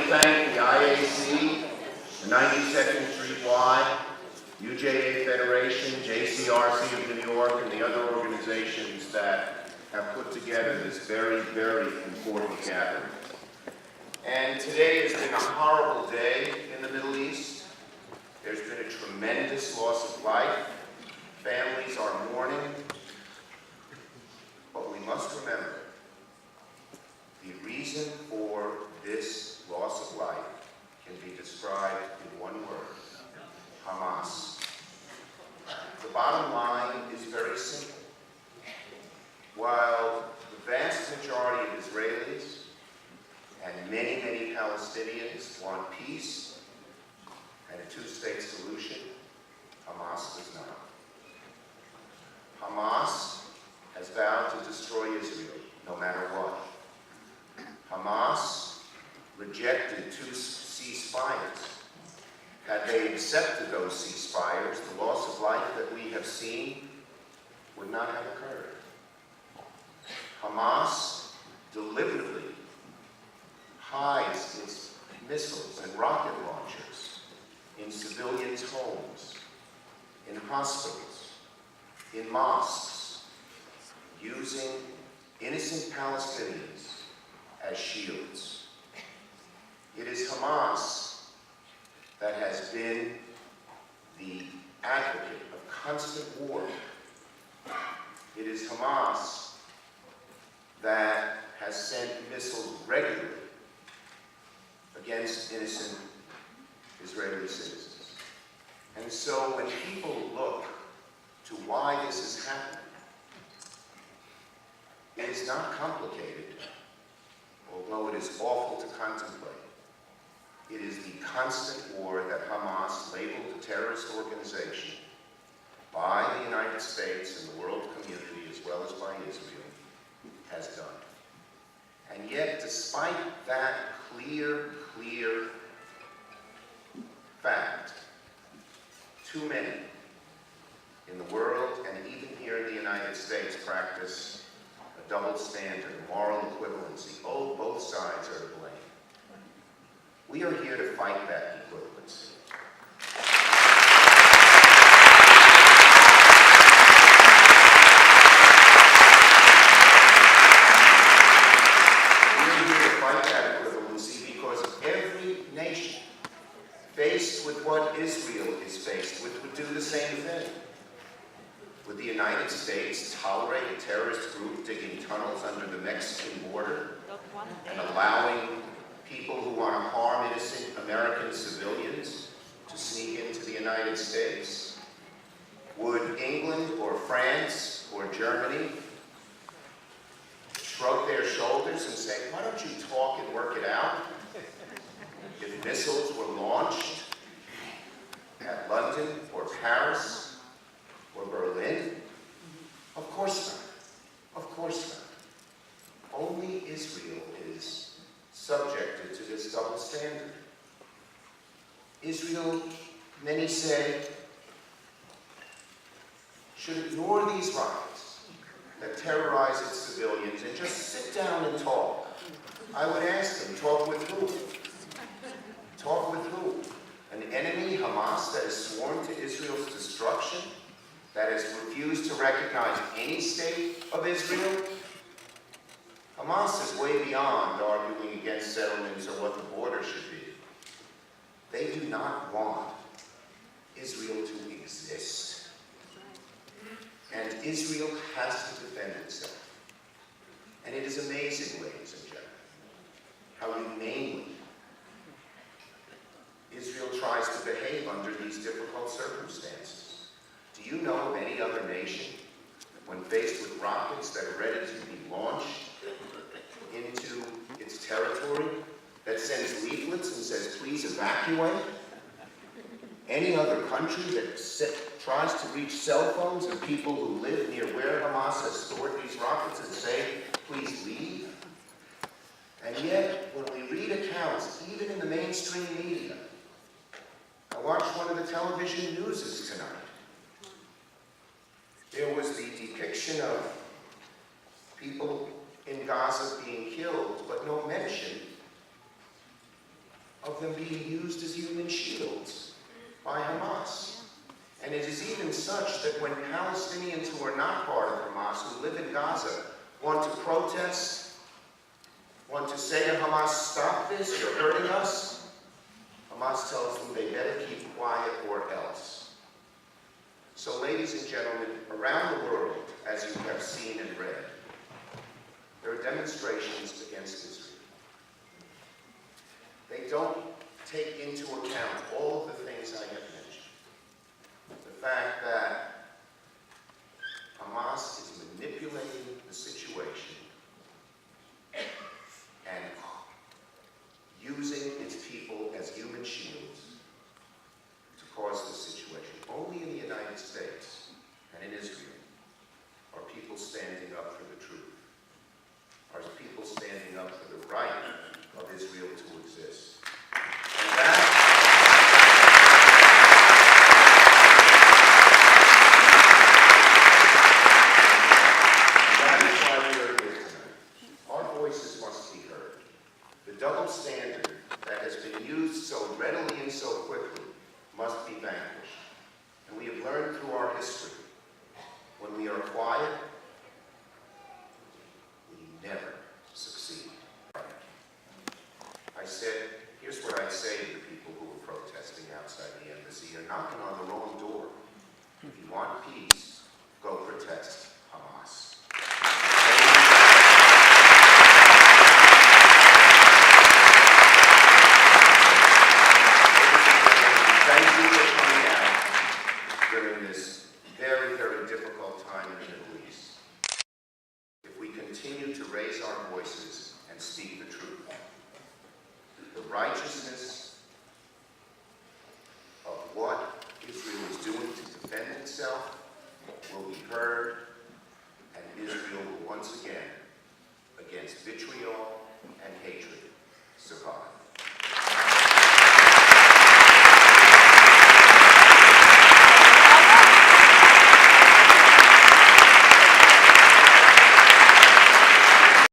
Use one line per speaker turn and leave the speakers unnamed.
thank the IAC, the 92nd Street Y, UJA Federation, JCRC of New York, and the other organizations that have put together this very, very important gathering. And today has been a horrible day in the Middle East. There's been a tremendous loss of life. Families are mourning. But we must remember, the reason for this loss of life can be described in one word: Hamas. The bottom line is very simple. While the vast majority of Israelis and many, many Palestinians want peace and a two-state solution, Hamas does not. Hamas has vowed to destroy Israel no matter what. Hamas rejected 2 ceasefires. Had they accepted those ceasefires, the loss of life that we have seen would not have occurred. Hamas deliberately hides its missiles and rocket launchers in civilians' homes, in hospitals, in mosques, using innocent Palestinians as shields. It is Hamas that has been the advocate of constant war. It is Hamas that has sent missiles regularly against innocent Israeli citizens. And so when people look to why this is happening, it is not complicated, although it is awful to contemplate. It is the constant war that Hamas, labeled a terrorist organization by the United States and the world community, as well as by Israel, has done. And yet, despite that clear fact, too many in the world and even here in the United States practice a double standard, a moral equivalency. Oh, both sides are to blame. We are here to fight that equivalency. Faced with what Israel is faced with, would do the same thing. Would the United States tolerate a terrorist group digging tunnels under the Mexican border and allowing people who want to harm innocent American civilians to sneak into the United States? Would England or France or Germany shrug their shoulders and say, why don't you talk and work it out? If missiles were launched at London or Paris or Berlin? Of course not. Of course not. Only Israel is subjected to this double standard. Israel, many say, should ignore these rockets that terrorize its civilians and just sit down and talk. I would ask them, talk with who? Talk with who? An enemy, Hamas, that has sworn to Israel's destruction, that has refused to recognize any state of Israel? Hamas is way beyond arguing against settlements or what the border should be. They do not want Israel to exist. And Israel has to defend itself. And it is amazing, ladies and gentlemen, how humanely Israel tries to behave under these difficult circumstances. Do you know of any other nation, when faced with rockets that are ready to be launched into its territory, that sends leaflets and says, please evacuate? Any other country that tries to reach cell phones and people who live near where Hamas has stored these rockets and say, please leave? And yet, when we read accounts, even in the mainstream media, I watched one of the television newses tonight. There was the depiction of people in Gaza being killed, but no mention of them being used as human shields by Hamas. And it is even such that when Palestinians who are not part of Hamas, who live in Gaza, want to protest, want to say to Hamas, stop this, you're hurting us, Hamas tells them they better keep quiet or else. So ladies and gentlemen, around the world, as you have seen and read, there are demonstrations against Israel. They don't take into account all of the things I have mentioned. The fact that Hamas is manipulating the situation and using its people as human shields to cause this situation. Only in the United States and in Israel are people standing up for the truth, are people standing up for the right of Israel to exist. And that is why we are here tonight. Our voices must be heard. The double standard that has been used so readily and so quickly must be vanquished. And we have learned through our history, when we are quiet, we never succeed. I said, here's what I'd say to the people who were protesting outside the embassy. You're knocking on the wrong door. If you want peace, go protest Hamas. Thank you for coming out during this very, very difficult time in the Middle East. If we continue to raise our voices and speak the truth, the righteousness